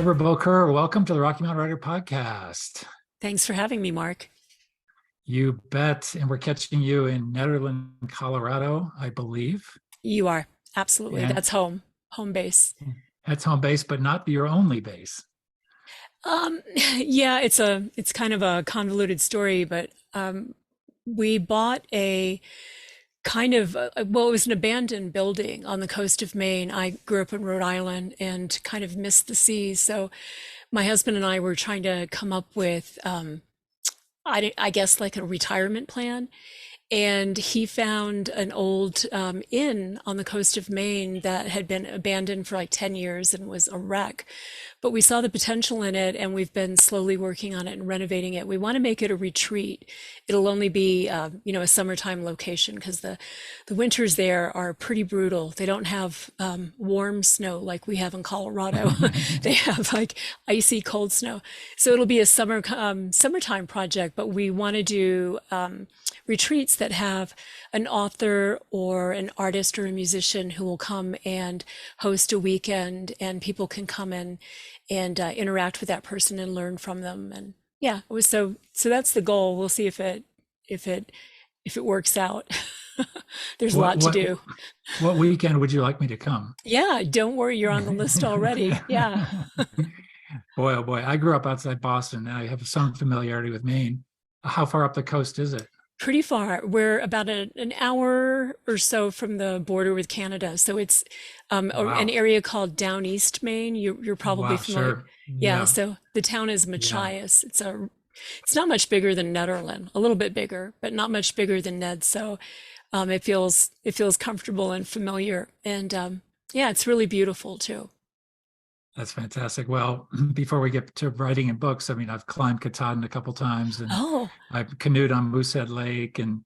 Debra Bokur, welcome to the Rocky Mountain Writer Podcast. Thanks for having me, Mark. You bet. And we're catching you in Netherland, Colorado, I believe. You are. Absolutely. And That's home base. that's home base, but not your only base. Um, yeah, it's kind of a convoluted story, but we bought a kind of well, it was an abandoned building on the coast of Maine. I grew up in Rhode Island and kind of missed the sea. So my husband and I were trying to come up with I guess like a retirement plan. And he found an old inn on the coast of Maine that had been abandoned for like 10 years and was a wreck. But we saw the potential in it, and we've been slowly working on it and renovating it. We want to make it a retreat. It'll only be, a summertime location because the winters there are pretty brutal. They don't have warm snow like we have in Colorado. They have like icy cold snow. So it'll be a summertime project, but we want to do retreats that have an author or an artist or a musician who will come and host a weekend, and people can come in and interact with that person and learn from them. And yeah, it was so that's the goal. We'll see if it works out. There's a What lot to what do. what weekend would you like me to come? Yeah, don't worry, you're on the list already. Yeah. Boy, oh boy, I grew up outside Boston. I have some familiarity with Maine. How far up the coast is it? Pretty far. We're about an hour or so from the border with Canada. So it's an Wow. area called Down East Maine. You're probably Wow, familiar. sure. Yeah. Yeah, So the town is yeah. Machias. It's not much bigger than Nederland. A little bit bigger, but not much bigger than Ned. So it feels comfortable and familiar. And yeah, it's really beautiful too. That's fantastic. Well, before we get to writing and books, I mean, I've climbed Katahdin a couple times, and Oh, I've canoed on Moosehead Lake and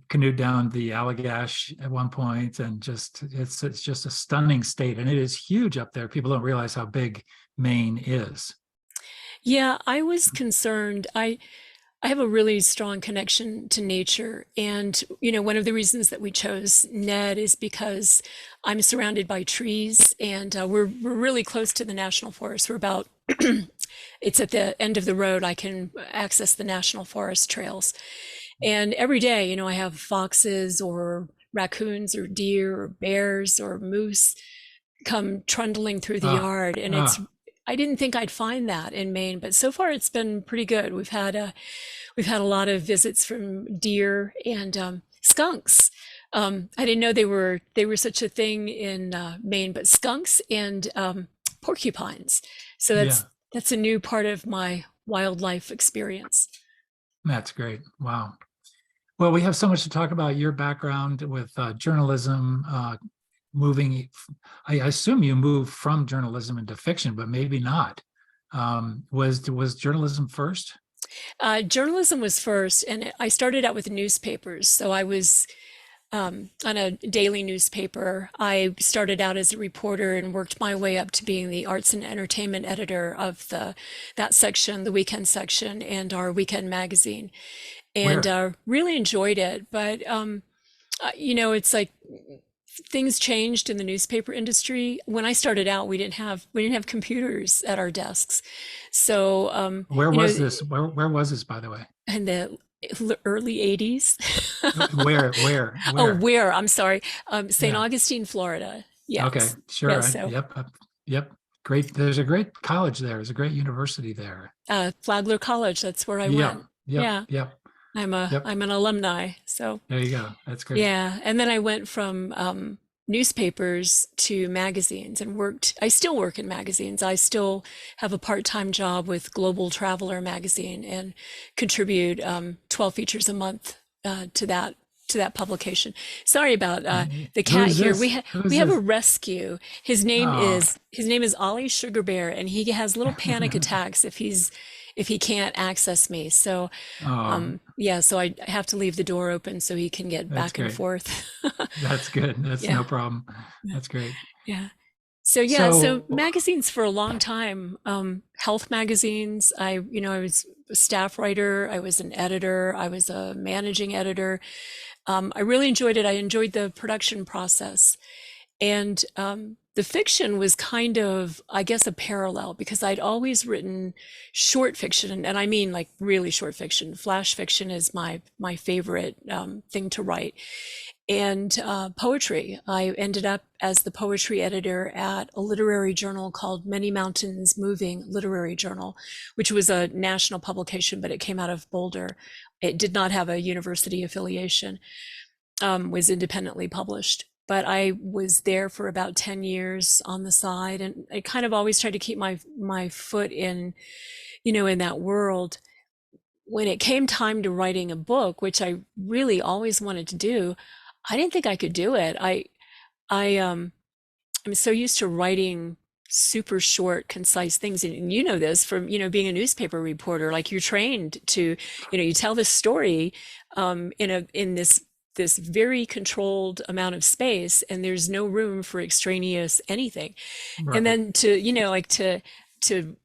canoed down the Allagash at one point, and just it's just a stunning state, and it is huge up there. People don't realize how big Maine is. yeah, I was concerned. I have a really strong connection to nature. And, one of the reasons that we chose Ned is because I'm surrounded by trees, and we're really close to the national forest. We're about, it's at the end of the road. I can access the national forest trails. And every day, I have foxes or raccoons or deer or bears or moose come trundling through the Ah, yard. And ah, I didn't think I'd find that in Maine, but so far it's been pretty good. We've had a lot of visits from deer and skunks. I didn't know they were such a thing in Maine, but skunks and porcupines. So yeah, that's a new part of my wildlife experience. that's great. Wow. Well, we have so much to talk about. Your background with journalism, moving. I assume you moved from journalism into fiction, but maybe not. Was journalism first? Journalism was first, and I started out with newspapers. So I was on a daily newspaper. I started out as a reporter and worked my way up to being the arts and entertainment editor of that section, the weekend section, and our weekend magazine, and Where? really enjoyed it. But it's like things changed in the newspaper industry. When I started out, we didn't have computers at our desks, so Where was this? Where was this, by the way? in the early 80s. Where? Where? Oh, Where? where? I'm sorry. St. Yeah. Augustine, Florida. Okay. Yes. Sure. Yes. So Yep. Yep. Great. There's a great college there. There's a great university there. Flagler College, that's where I Yep. went. Yep. Yeah. Yep. I'm a Yep. I'm an alumni. So There you go. That's great. yeah. And then I went from newspapers to magazines and I still work in magazines. I still have a part-time job with Global Traveler magazine and contribute 12 features a month to that publication. Sorry about the cat Who's here. this? We Who's have a this? rescue. His name Oh, is his name is Ollie Sugar Bear, and he has little panic attacks if he can't access me. So oh, yeah, so I have to leave the door open so he can get that's back and great. forth. That's good. That's Yeah. no problem. That's great. Yeah. So yeah, so So, magazines for a long time, health magazines. I was a staff writer, I was an editor, I was a managing editor. I really enjoyed it. I enjoyed the production process. And The fiction was kind of, I guess, a parallel because I'd always written short fiction, and I mean like really short fiction. Flash fiction is my favorite thing to write, and poetry. I ended up as the poetry editor at a literary journal called Many Mountains Moving Literary Journal, which was a national publication, but it came out of Boulder. It did not have a university affiliation, was independently published. But I was there for about 10 years on the side, and I kind of always tried to keep my foot in, in that world. When it came time to writing a book, which I really always wanted to do, I didn't think I could do it. I'm so used to writing super short, concise things. And you know this from, being a newspaper reporter, like you're trained to, you tell this story in this very controlled amount of space, and there's no room for extraneous anything. Right. And then to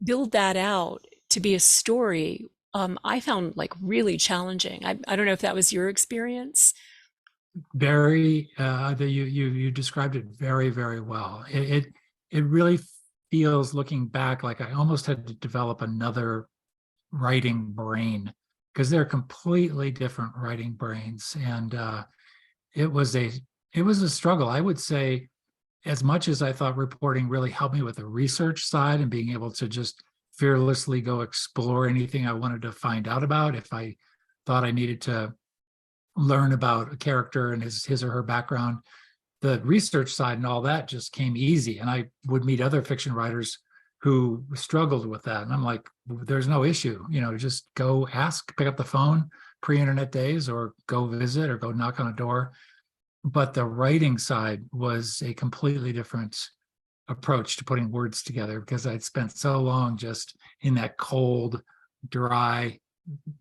build that out to be a story, I found like really challenging. I don't know if that was your experience. Very, you described it very, very well. It really feels, looking back, like I almost had to develop another writing brain, because they're completely different writing brains. And it was a struggle. I would say, as much as I thought reporting really helped me with the research side and being able to just fearlessly go explore anything I wanted to find out about, if I thought I needed to learn about a character and his or her background, the research side and all that just came easy. And I would meet other fiction writers who struggled with that. And I'm like, there's no issue, just go ask, pick up the phone, pre-internet days, or go visit or go knock on a door. But the writing side was a completely different approach to putting words together, because I'd spent so long just in that cold, dry,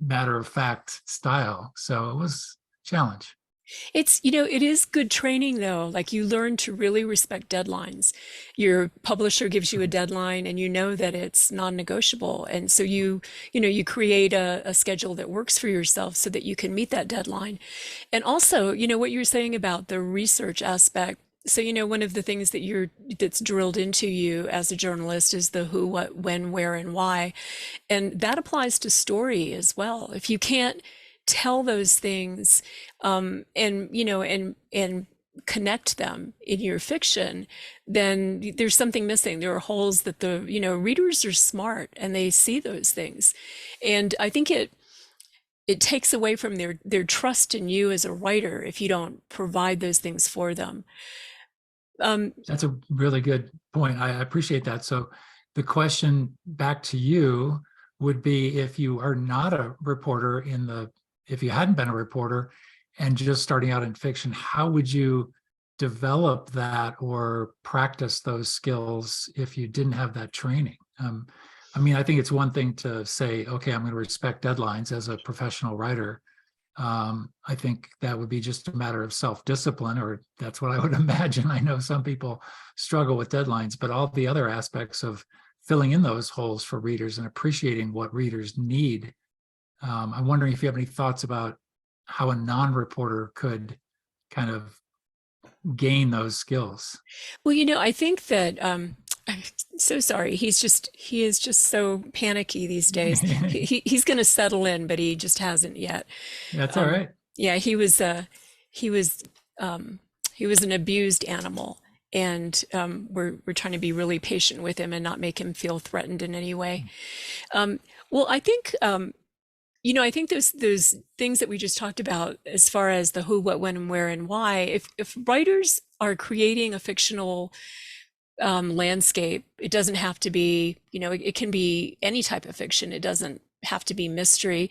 matter-of-fact style. So it was a challenge. It's, it is good training though. Like you learn to really respect deadlines. Your publisher gives you a deadline and you know that it's non-negotiable. And so you create a schedule that works for yourself so that you can meet that deadline. And also, what you were saying about the research aspect. So, one of the things that's drilled into you as a journalist is the who, what, when, where, and why. And that applies to story as well. If you can't tell those things, and connect them in your fiction, then there's something missing. There are holes that the readers are smart and they see those things, and I think it takes away from their trust in you as a writer if you don't provide those things for them. That's a really good point. I appreciate that. So the question back to you would be, if you are not a reporter if you hadn't been a reporter and just starting out in fiction, how would you develop that or practice those skills if you didn't have that training? I think it's one thing to say, okay, I'm going to respect deadlines as a professional writer. I think that would be just a matter of self-discipline, or that's what I would imagine. I know some people struggle with deadlines, but all the other aspects of filling in those holes for readers and appreciating what readers need. I'm wondering if you have any thoughts about how a non-reporter could kind of gain those skills. Well, I think that I'm so sorry. He is just so panicky these days. He's going to settle in, but he just hasn't yet. That's all right. Yeah, he was an abused animal, and we're trying to be really patient with him and not make him feel threatened in any way. Well, I think I think those things that we just talked about, as far as the who, what, when, and where, and why, if writers are creating a fictional landscape, it doesn't have to be, it can be any type of fiction. It doesn't have to be mystery.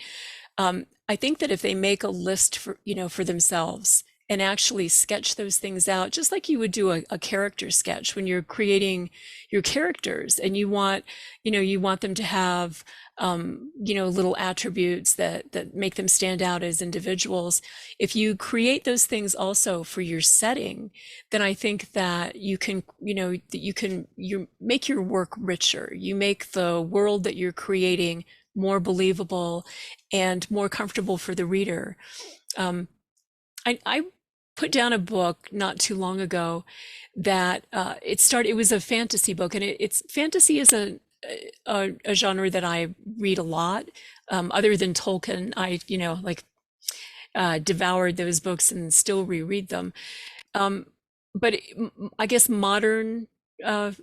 I think that if they make a list for themselves and actually sketch those things out, just like you would do a character sketch when you're creating your characters, and you want them to have, little attributes that make them stand out as individuals. If you create those things also for your setting, then I think that you make your work richer. You make the world that you're creating more believable and more comfortable for the reader. I put down a book not too long ago that it was a fantasy book, and it's fantasy isn't a genre that I read a lot. Other than Tolkien, I, like devoured those books and still reread them. Um, but I guess modern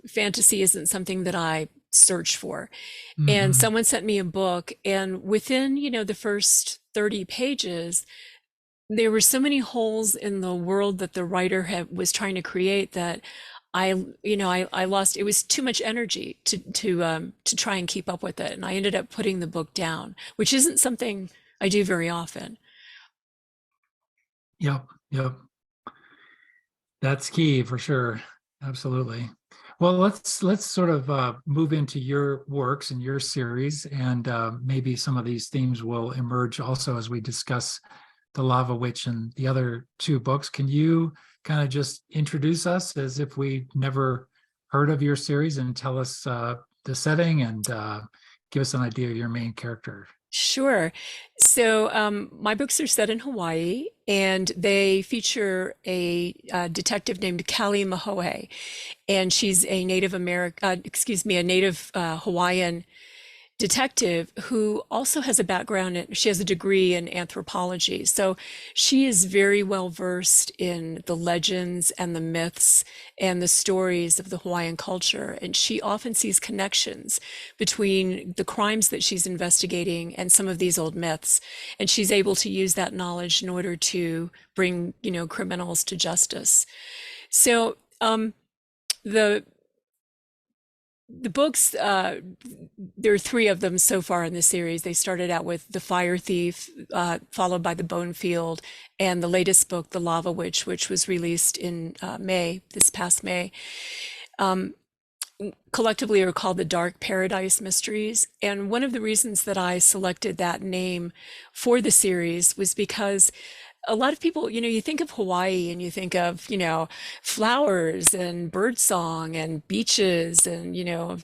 fantasy isn't something that I search for. And Hmm. someone sent me a book, and within, the first 30 pages, there were so many holes in the world that the writer was trying to create that I lost. It was too much energy to try and keep up with it, and I ended up putting the book down, which isn't something I do very often. Yep, yep. That's key for sure. Absolutely. Well, let's sort of move into your works and your series, and maybe some of these themes will emerge also as we discuss The Lava Witch and the other two books. Can you kind of just introduce us as if we never heard of your series and tell us the setting and give us an idea of your main character? Sure. So my books are set in Hawaii, and they feature a detective named Kali Mahoe, and she's a Native American, excuse me, a Native Hawaiian detective who also has a background in, she has a degree in anthropology. So she is very well versed in the legends and the myths and the stories of the Hawaiian culture. And she often sees connections between the crimes that she's investigating and some of these old myths. And she's able to use that knowledge in order to bring, criminals to justice. So the the books, there are three of them so far in the series. They started out with The Fire Thief, followed by The Bone Field, and the latest book, The Lava Witch, which was released in May, this past May. Um, Collectively are called the Dark Paradise Mysteries. And one of the reasons that I selected that name for the series was because a lot of people, you think of Hawaii and you think of, flowers and birdsong and beaches and,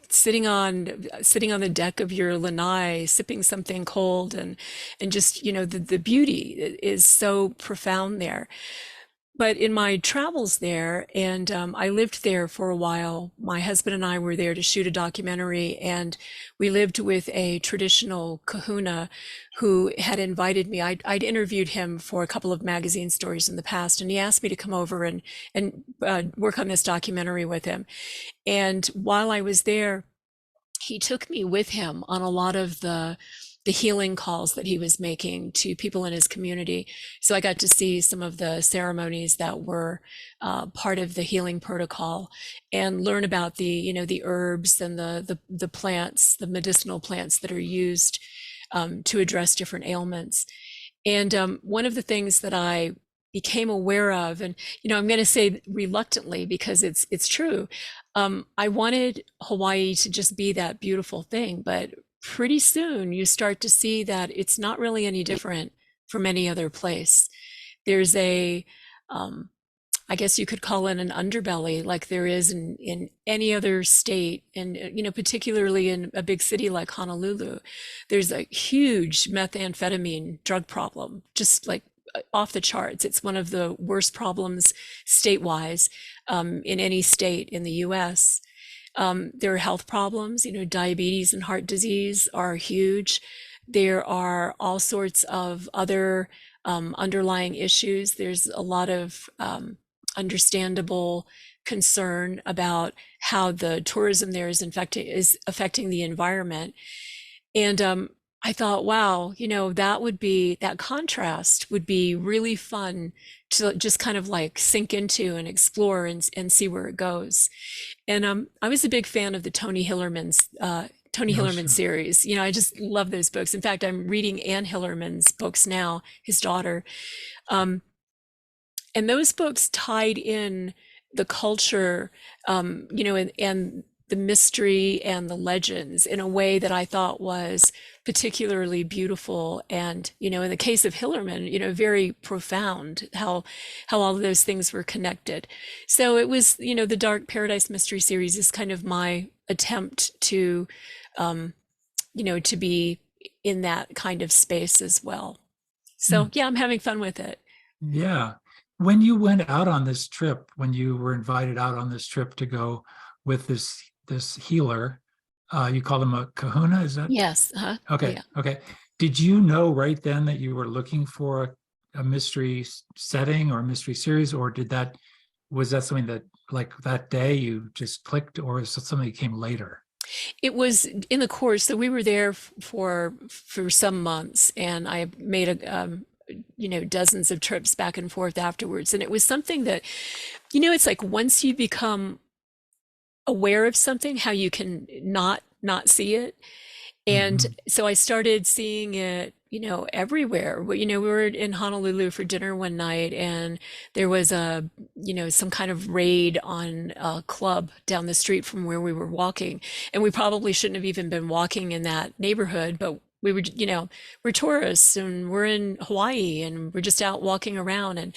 sitting on the deck of your lanai, sipping something cold and just, the beauty is so profound there. But in my travels there, and I lived there for a while, my husband and I were there to shoot a documentary, and we lived with a traditional kahuna who had invited me. I'd interviewed him for a couple of magazine stories in the past, and he asked me to come over and work on this documentary with him. And while I was there, he took me with him on a lot of the healing calls that he was making to people in his community. So I got to see some of the ceremonies that were part of the healing protocol, and learn about the herbs and the plants, the medicinal plants that are used to address different ailments. And one of the things that I became aware of, and I'm going to say reluctantly because it's true, I wanted Hawaii to just be that beautiful thing, but pretty soon you start to see that it's not really any different from any other place. There's um, I guess you could call it an underbelly, like there is in any other state, and particularly in a big city like Honolulu. There's a huge methamphetamine drug problem, just like off the charts. It's one of the worst problems state-wise in any state in the U.S. There are health problems, diabetes and heart disease are huge. There are all sorts of other underlying issues. There's a lot of understandable concern about how the tourism there is affecting the environment. And I thought, wow, that contrast would be really fun to just kind of like sink into and explore and see where it goes. And I was a big fan of the Tony Oh, Hillerman sure. series. I just love those books. In fact, I'm reading Anne Hillerman's books now, his daughter. Um, and those books tied in the culture, and the mystery and the legends in a way that I thought was particularly beautiful. And, in the case of Hillerman, very profound how all of those things were connected. So it was, the Dark Paradise Mystery Series is kind of my attempt to, to be in that kind of space as well. So Hmm. yeah, I'm having fun with it. Yeah. When you went out on this trip, when you were invited out on this trip to go with this healer, you called him a kahuna, is that? Yes. Okay, Yeah. okay. Did you know right then that you were looking for a mystery setting or a mystery series, or was that something that like that day you just clicked, or is it something that came later? It was in the course. So we were there for some months, and I made dozens of trips back and forth afterwards. And it was something that, it's like once you become aware of something, how you can not see it. And Mhm. so I started seeing it, everywhere. We were in Honolulu for dinner one night, and there was some kind of raid on a club down the street from where we were walking. And we probably shouldn't have even been walking in that neighborhood, but we were, we're tourists and we're in Hawaii and we're just out walking around. And,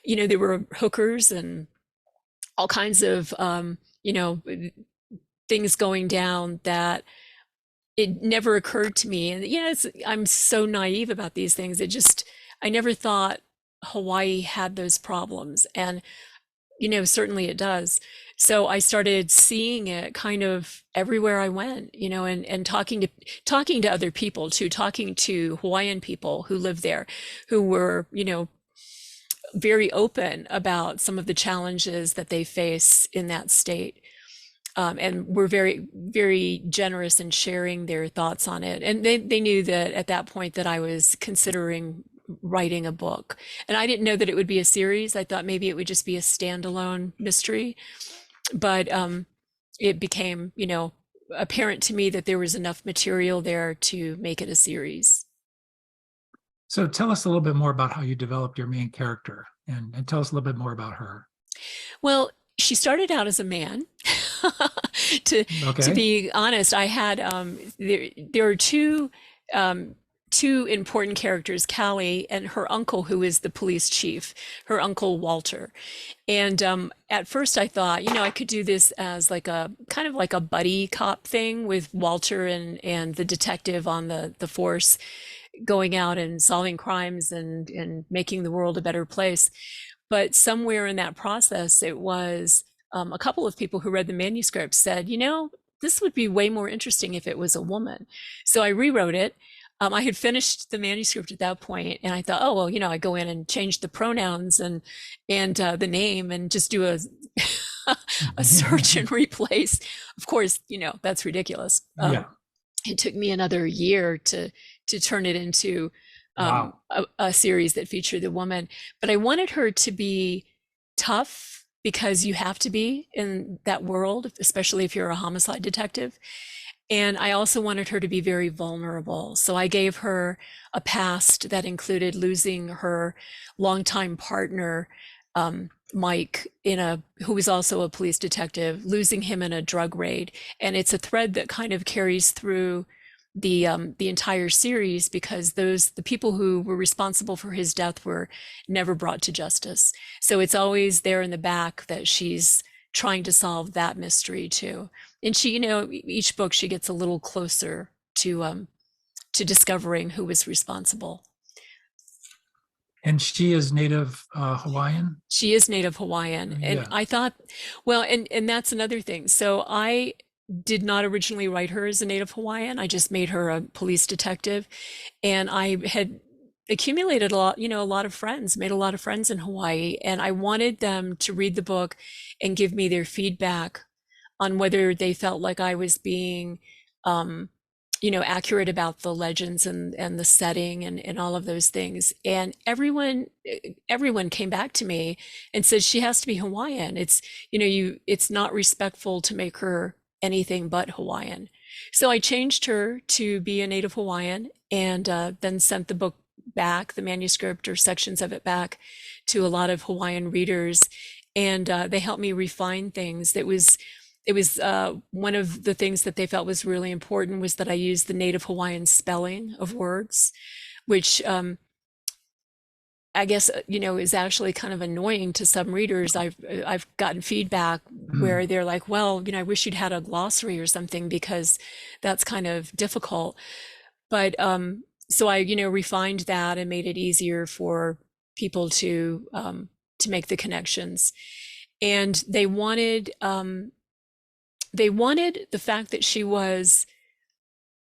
there were hookers and all kinds of, things going down that it never occurred to me. And I'm so naive about these things. I never thought Hawaii had those problems. And, certainly it does. So I started seeing it kind of everywhere I went, and talking to other people too, talking to Hawaiian people who live there, who were, very open about some of the challenges that they face in that state. And were very, very generous in sharing their thoughts on it. And they knew that at that point that I was considering writing a book. And I didn't know that it would be a series. I thought maybe it would just be a standalone mystery. But it became, apparent to me that there was enough material there to make it a series. So tell us a little bit more about how you developed your main character, and tell us a little bit more about her. Well, she started out as a man. To Okay. be honest, I had there are two important characters, Callie and her uncle, who is the police chief, her uncle Walter. And at first I thought, I could do this as like a kind of like a buddy cop thing with Walter and the detective on the force going out and solving crimes and making the world a better place. But somewhere in that process, it was a couple of people who read the manuscript said, this would be way more interesting if it was a woman. So I rewrote it. I had finished the manuscript at that point, and I thought, oh well, I go in and change the pronouns and the name and just do a a search and replace. Of course, that's ridiculous. Yeah. It took me another year to turn it into Wow. a series that featured the woman. But I wanted her to be tough because you have to be in that world, especially if you're a homicide detective. And I also wanted her to be very vulnerable. So I gave her a past that included losing her longtime partner, Mike, who was also a police detective, losing him in a drug raid. And it's a thread that kind of carries through the entire series because the people who were responsible for his death were never brought to justice. So it's always there in the back that she's trying to solve that mystery too. And she, each book she gets a little closer to discovering who was responsible. And she is native Hawaiian? She is native Hawaiian. And Yeah. I thought, well, and that's another thing. So I did not originally write her as a native Hawaiian. I just made her a police detective. And I had accumulated a lot of friends, made a lot of friends in Hawaii. And I wanted them to read the book and give me their feedback on whether they felt like I was being, accurate about the legends and the setting and all of those things. And everyone came back to me and said she has to be Hawaiian. It's not respectful to make her anything but Hawaiian. So I changed her to be a native Hawaiian and then sent the book back, the manuscript or sections of it back to a lot of Hawaiian readers. And they helped me refine things. It was one of the things that they felt was really important was that I used the native Hawaiian spelling of words, which I guess, is actually kind of annoying to some readers. I've gotten feedback where they're like, well, I wish you'd had a glossary or something because that's kind of difficult. But so I, refined that and made it easier for people to to make the connections. And they wanted the fact that she was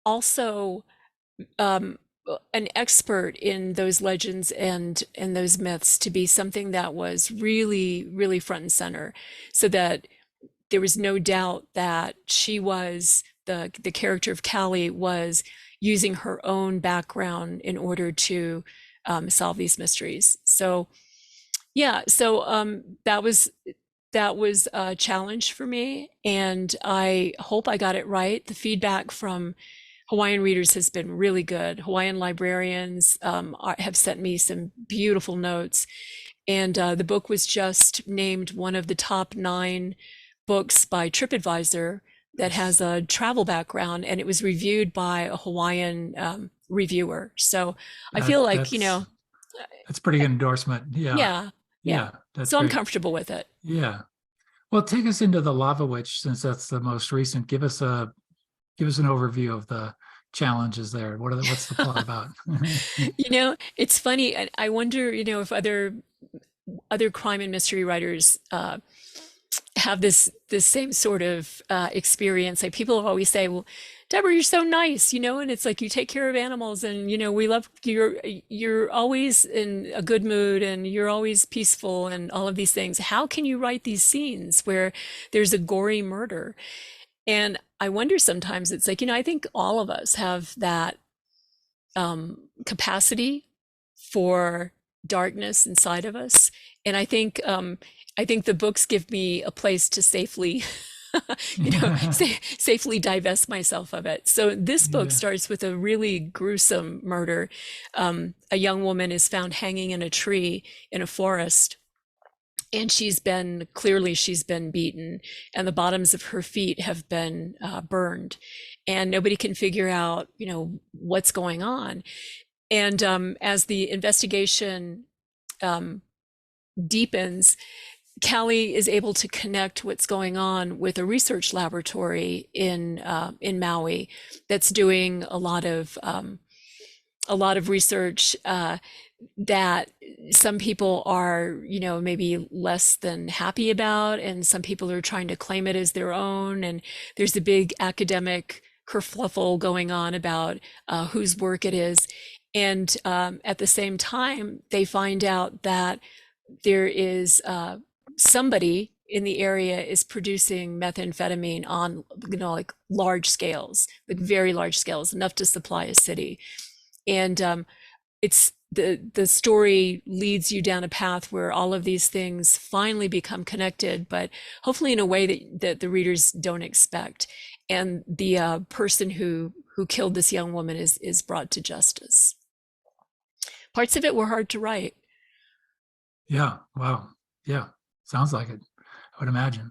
also an expert in those legends and those myths to be something that was really, really front and center, so that there was no doubt that she was the character of Callie was using her own background in order to solve these mysteries. So yeah, so that was a challenge for me, and I hope I got it right. The feedback from Hawaiian readers has been really good. Hawaiian librarians have sent me some beautiful notes, and the book was just named one of the top 9 books by TripAdvisor that has a travel background, and it was reviewed by a Hawaiian reviewer. So I feel like, that's pretty good endorsement. yeah. That's So I'm great. comfortable with it. Yeah. Well, take us into the Lava Witch, since that's the most recent. Give us an overview of the challenges there. What's the plot about? It's funny. I wonder, if other crime and mystery writers have this same sort of experience. Like, people always say, well, Debra, you're so nice, and it's like, you take care of animals, and we love you're always in a good mood, and you're always peaceful, and all of these things. How can you write these scenes where there's a gory murder? And I wonder sometimes, it's like, I think all of us have that capacity for darkness inside of us. And I think the books give me a place to safely safely divest myself of it. So this book starts with a really gruesome murder. A young woman is found hanging in a tree in a forest, and she's been beaten, and the bottoms of her feet have been burned, and nobody can figure out what's going on. And as the investigation deepens, Callie is able to connect what's going on with a research laboratory in Maui that's doing a lot of research that some people are, maybe less than happy about, and some people are trying to claim it as their own. And there's a big academic kerfluffle going on about whose work it is. And at the same time, they find out that there is somebody in the area is producing methamphetamine on, like large scales, like very large scales, enough to supply a city. And it's the story leads you down a path where all of these things finally become connected, but hopefully in a way that the readers don't expect. And the person who killed this young woman is brought to justice. Parts of it were hard to write. Yeah. Wow. Yeah. Sounds like it, I would imagine.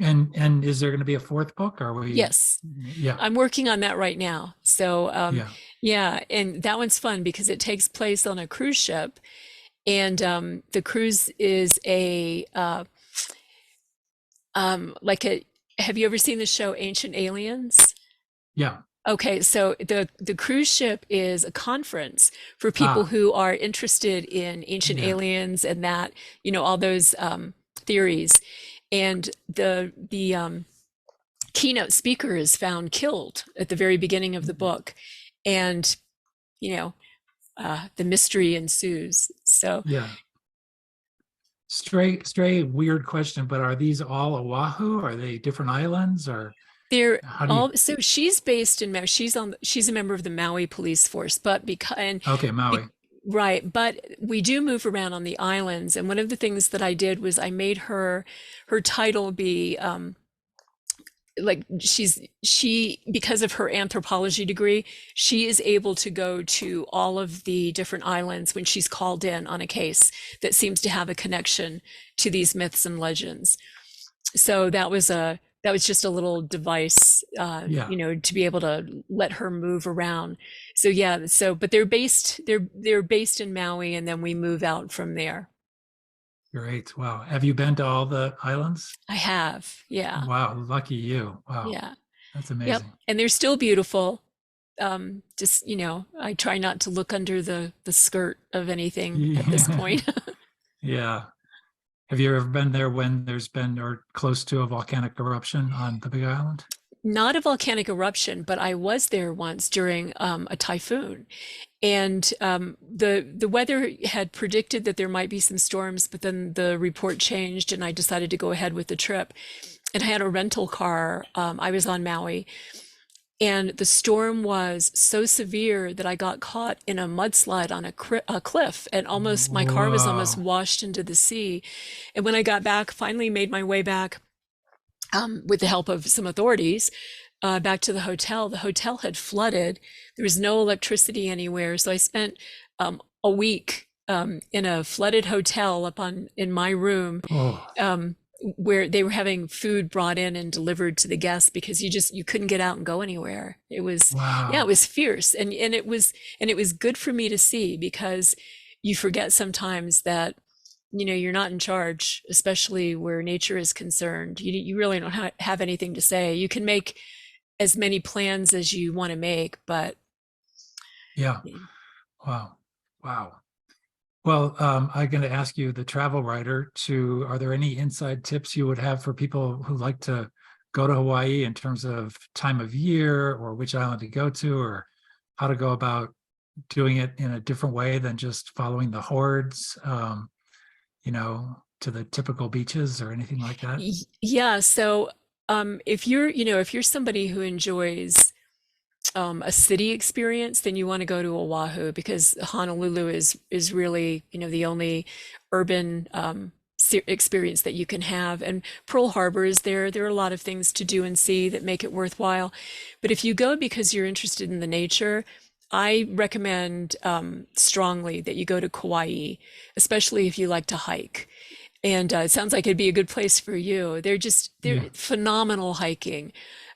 And is there going to be a 4th book? Or Yes. Yeah. I'm working on that right now. So yeah, and that one's fun because it takes place on a cruise ship, and the cruise is have you ever seen the show Ancient Aliens? Yeah. Okay, so the cruise ship is a conference for people who are interested in ancient aliens and that, all those theories. And the keynote speaker is found killed at the very beginning of the book, and the mystery ensues. So yeah. Stray weird question, but are these all Oahu? Are they different islands, or they're all, so she's based in Maui. She's a member of the Maui police force, but Maui. Right, but we do move around on the islands. And one of the things that I did was I made her title be like because of her anthropology degree, she is able to go to all of the different islands when she's called in on a case that seems to have a connection to these myths and legends. So that was just a little device, to be able to let her move around. So yeah, but they're based in Maui, and then we move out from there. Great. Wow. Have you been to all the islands? I have. Yeah. Wow. Lucky you. Wow. Yeah. That's amazing. Yep. And they're still beautiful. Just, I try not to look under the skirt of anything at this point. Yeah. Have you ever been there when there's been or close to a volcanic eruption on the Big Island? Not a volcanic eruption, but I was there once during a typhoon. And the weather had predicted that there might be some storms, but then the report changed and I decided to go ahead with the trip. And I had a rental car. I was on Maui, and the storm was so severe that I got caught in a mudslide on a cliff, and almost my car was almost Whoa. washed into the sea. And when I got back, finally made my way back with the help of some authorities back to the hotel had flooded. There was no electricity anywhere. So I spent a week in a flooded hotel in my room, Oh, where they were having food brought in and delivered to the guests because you couldn't get out and go anywhere. It was, yeah, it wow. was fierce. And it was good for me to see, because you forget sometimes that, you're not in charge, especially where nature is concerned. You really don't have anything to say. You can make as many plans as you want to make, but Yeah. Wow. Wow. Well, I'm going to ask you, the travel writer, are there any inside tips you would have for people who like to go to Hawaii in terms of time of year or which island to go to, or how to go about doing it in a different way than just following the hordes, to the typical beaches or anything like that? yeah. So if you're somebody who enjoys a city experience, then you want to go to Oahu, because Honolulu is really, the only urban experience that you can have. And Pearl Harbor is there. There are a lot of things to do and see that make it worthwhile. But if you go because you're interested in the nature, I recommend strongly that you go to Kauai, especially if you like to hike. And it sounds like it'd be a good place for you. They're Yeah. phenomenal hiking.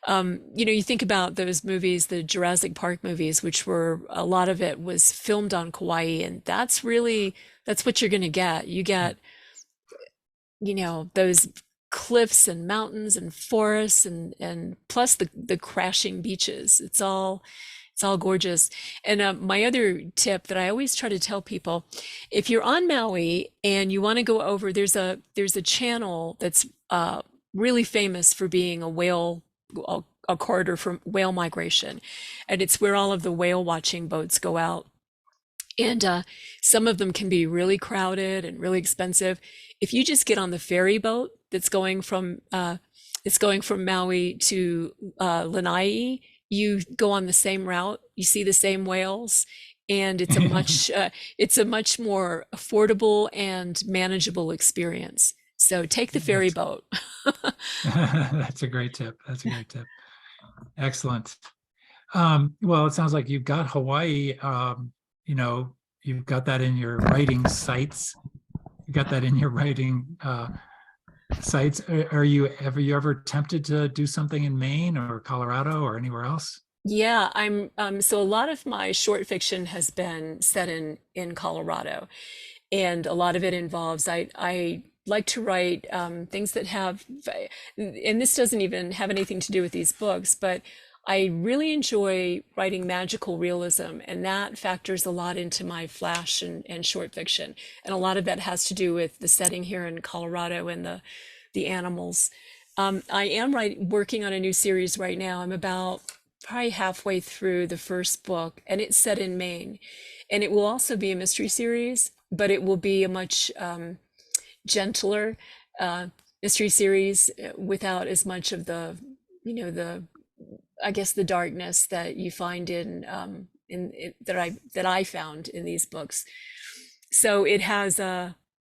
You think about those movies, the Jurassic Park movies, which were, a lot of it was filmed on Kauai, and that's what you're going to get. You get, those cliffs and mountains and forests, and plus the crashing beaches. It's all gorgeous. And my other tip that I always try to tell people, if you're on Maui and you want to go over, there's a channel that's really famous for being a corridor for whale migration, and it's where all of the whale watching boats go out. And some of them can be really crowded and really expensive. If you just get on the ferry boat that's going from Maui to Lanai, you go on the same route, you see the same whales, and it's a much more affordable and manageable experience. So take the ferry That's, boat. that's a great tip. That's a great tip. Excellent. Well, it sounds like you've got Hawaii, you've got that in your writing sites. You got that in your writing sites. Have you ever attempted to do something in Maine or Colorado or anywhere else? Yeah, I'm so a lot of my short fiction has been set in Colorado, and a lot of it involves I like to write things that have, and this doesn't even have anything to do with these books, but I really enjoy writing magical realism, and that factors a lot into my flash and short fiction. And a lot of that has to do with the setting here in Colorado and the animals. I am working on a new series right now. I'm about probably halfway through the first book, and it's set in Maine. And it will also be a mystery series, but it will be a much gentler mystery series without as much of I guess the darkness that you find that I found in these books. So it has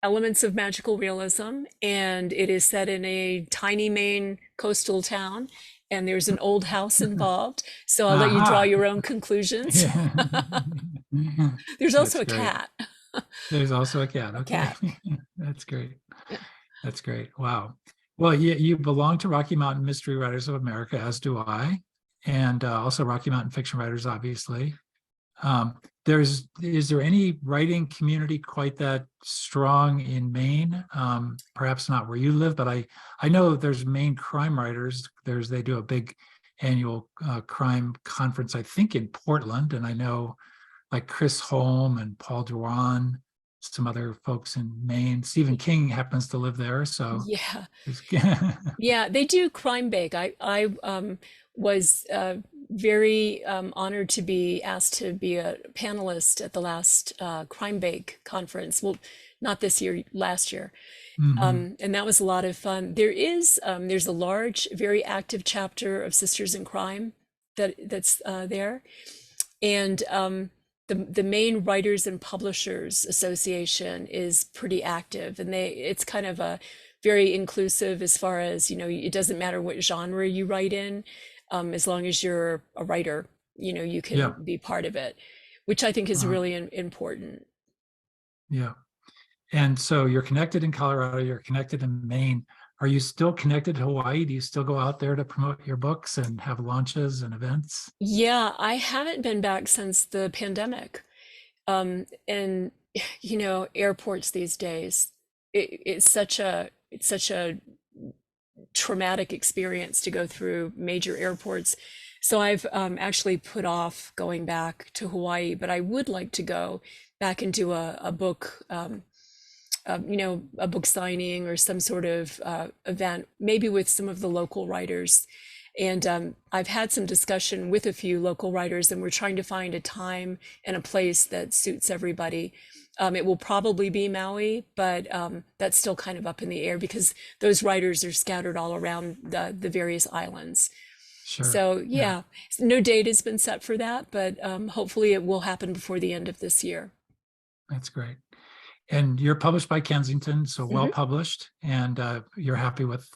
elements of magical realism, and it is set in a tiny Maine coastal town, and there's an old house involved. So I'll let you draw Aha. your own conclusions. Yeah. There's That's also a great. cat. There's also a cat. A Okay. cat. That's great. Yeah. That's great. Wow. Well, you belong to Rocky Mountain Mystery Writers of America, as do I, and also Rocky Mountain Fiction Writers, obviously. Is there any writing community quite that strong in Maine? Perhaps not where you live, but I know there's Maine crime writers. They do a big annual crime conference, I think in Portland, and I know like Chris Holm and Paul Duran some other folks in Maine. Stephen King happens to live there, so Yeah. it's- Yeah, they do Crime Bake. I was very honored to be asked to be a panelist at the last Crime Bake conference. Well, not this year, last year. Mhm. And that was a lot of fun. There's a large, very active chapter of Sisters in Crime that's there. And the Maine Writers and Publishers Association is pretty active, and it's kind of a very inclusive as far as, it doesn't matter what genre you write in, as long as you're a writer, you Yeah. can be part of it, which I think is Uh-huh. really important. Yeah. And so you're connected in Colorado, you're connected in Maine. Are you still connected to Hawaii? Do you still go out there to promote your books and have launches and events? Yeah, I haven't been back since the pandemic. And airports these days, it's such a traumatic experience to go through major airports. So I've actually put off going back to Hawaii, but I would like to go back and do a book, a book signing or some sort of event, maybe with some of the local writers. And I've had some discussion with a few local writers, and we're trying to find a time and a place that suits everybody. It will probably be Maui, but that's still kind of up in the air because those writers are scattered all around the various islands. Sure. So yeah, no date has been set for that, but hopefully it will happen before the end of this year. That's great. And you're published by Kensington, so well Mhm. published, and you're happy with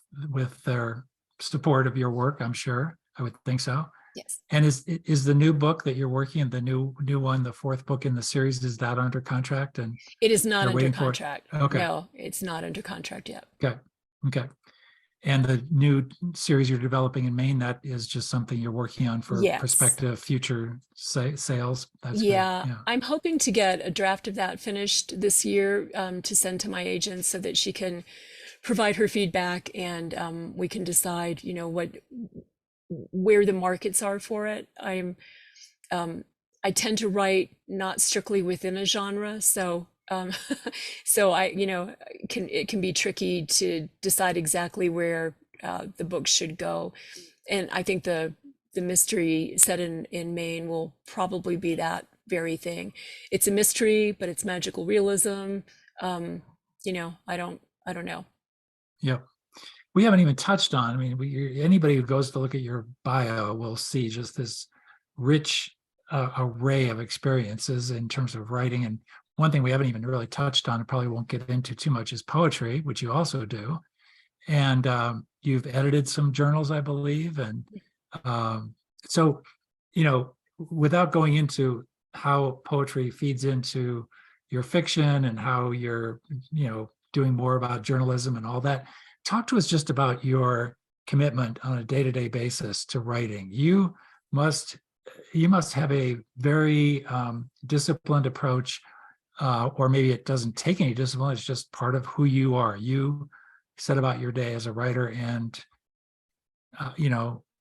their support of your work, I'm sure. I would think so. Yes. And is the new book that you're working on, the new one, the fourth book in the series, is that under contract and It is not they're under waiting for it? contract. Okay. No, it's not under contract yet. Okay. Okay. And the new series you're developing in Maine, that is just something you're working on for Yes. prospective future sales. That's good. Yeah, Yeah. I'm hoping to get a draft of that finished this year to send to my agent so that she can provide her feedback, and we can decide, where the markets are for it. I tend to write not strictly within a genre, so so it can be tricky to decide exactly where the book should go. And I think the mystery set in Maine will probably be that very thing. It's a mystery, but it's magical realism. I don't know. Yep. We haven't even touched on, I mean, anybody who goes to look at your bio will see just this rich array of experiences in terms of writing. And one thing we haven't even really touched on, and probably won't get into too much, is poetry, which you also do. And you've edited some journals, I believe. And so, without going into how poetry feeds into your fiction and how you're, doing more about journalism and all that, talk to us just about your commitment on a day-to-day basis to writing. You must have a very disciplined approach, or maybe it doesn't take any discipline. It's just part of who you are. You set about your day as a writer and,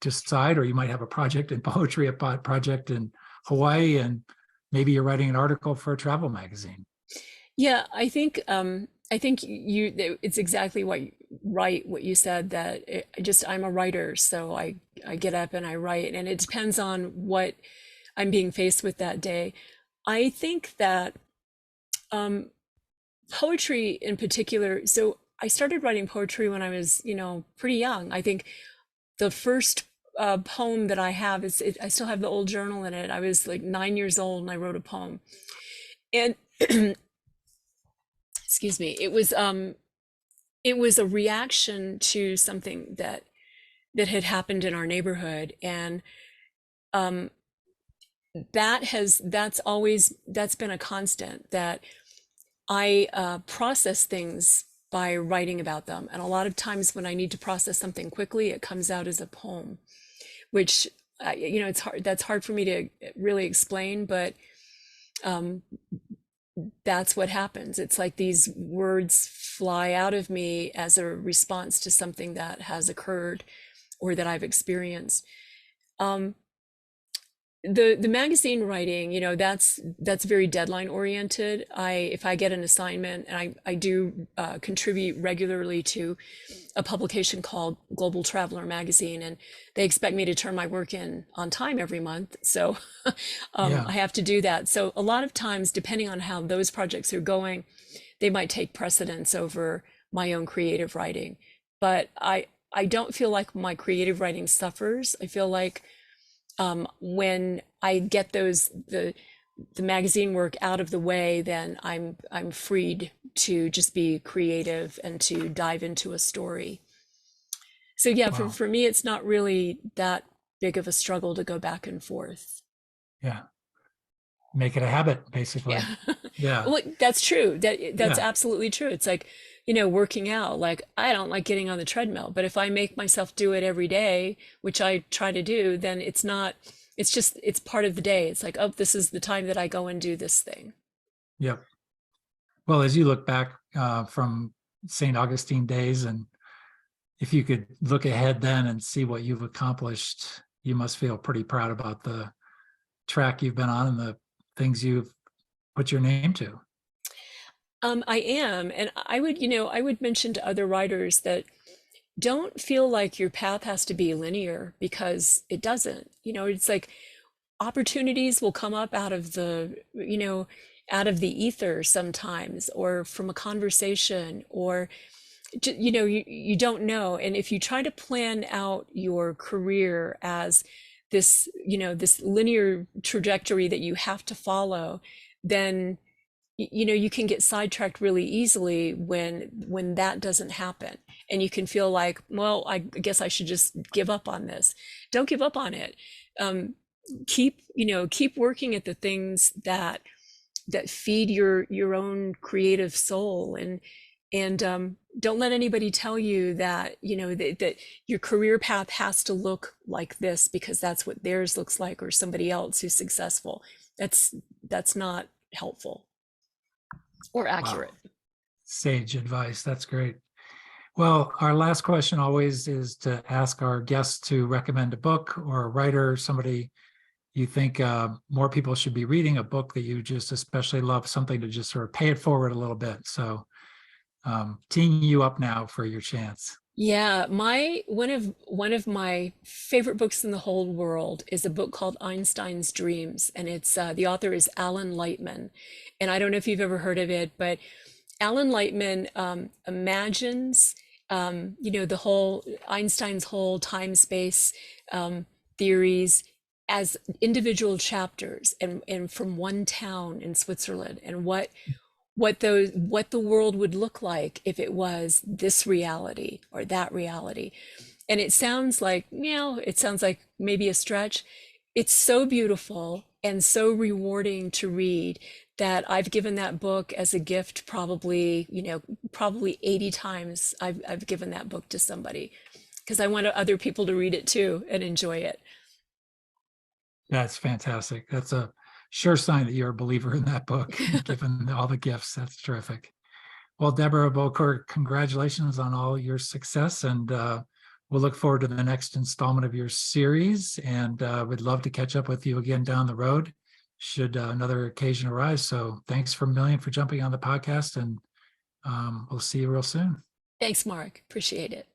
decide, or you might have a project in poetry, a project in Hawaii, and maybe you're writing an article for a travel magazine. Yeah, I think it's exactly what you said, that I'm a writer, so I get up and I write, and it depends on what I'm being faced with that day. I think that poetry in particular, so I started writing poetry when I was, pretty young. I think the first poem that I have I still have the old journal in it. I was like 9 years old and I wrote a poem. And excuse me, it was a reaction to something that had happened in our neighborhood. And that's been a constant, that I process things by writing about them. And a lot of times when I need to process something quickly, it comes out as a poem, which, it's hard. That's hard for me to really explain, but that's what happens. It's like these words fly out of me as a response to something that has occurred or that I've experienced. the magazine writing, that's very deadline oriented. If I get an assignment, and I do contribute regularly to a publication called Global Traveler magazine, and they expect me to turn my work in on time every month. So Yeah. I have to do that. So a lot of times, depending on how those projects are going, they might take precedence over my own creative writing. But I don't feel like my creative writing suffers. I feel like when I get the magazine work out of the way, then I'm freed to just be creative and to dive into a story. So yeah, Wow. for me, it's not really that big of a struggle to go back and forth. Yeah. Make it a habit, basically. Yeah. Yeah. Well, that's true. That's Yeah. absolutely true. It's like, working out. Like, I don't like getting on the treadmill, but if I make myself do it every day, which I try to do, then it's part of the day. It's like, oh, this is the time that I go and do this thing. Yep. Well, as you look back from St. Augustine days, and if you could look ahead then and see what you've accomplished, you must feel pretty proud about the track you've been on and the things you've put your name to. I am, and I would mention to other writers that don't feel like your path has to be linear, because it doesn't. It's like opportunities will come up out of the ether sometimes, or from a conversation, or you don't know. And if you try to plan out your career as this linear trajectory that you have to follow, then you can get sidetracked really easily when that doesn't happen, and you can feel like, well, I guess I should just give up on this. Don't give up on it. Keep working at the things that feed your own creative soul, and don't let anybody tell you that that your career path has to look like this because that's what theirs looks like, or somebody else who's successful. That's not helpful or accurate. Wow. Sage advice. That's great. Well, our last question always is to ask our guests to recommend a book or a writer, somebody you think more people should be reading, a book that you just especially love, something to just sort of pay it forward a little bit. So teeing you up now for your chance. Yeah, one of my favorite books in the whole world is a book called Einstein's Dreams, and it's the author is Alan Lightman, and I don't know if you've ever heard of it, but Alan Lightman imagines the whole Einstein's whole time-space theories as individual chapters, and from one town in Switzerland, and what the world would look like if it was this reality or that reality. And it sounds like maybe a stretch. It's so beautiful and so rewarding to read that I've given that book as a gift probably 80 times. I've given that book to somebody because I want other people to read it too and enjoy it. That's fantastic. That's a sure sign that you're a believer in that book, given all the gifts. That's terrific. Well, Debra Bokur, congratulations on all your success, and we'll look forward to the next installment of your series, and we'd love to catch up with you again down the road should another occasion arise. So thanks a million for jumping on the podcast, and we'll see you real soon. Thanks, Mark. Appreciate it.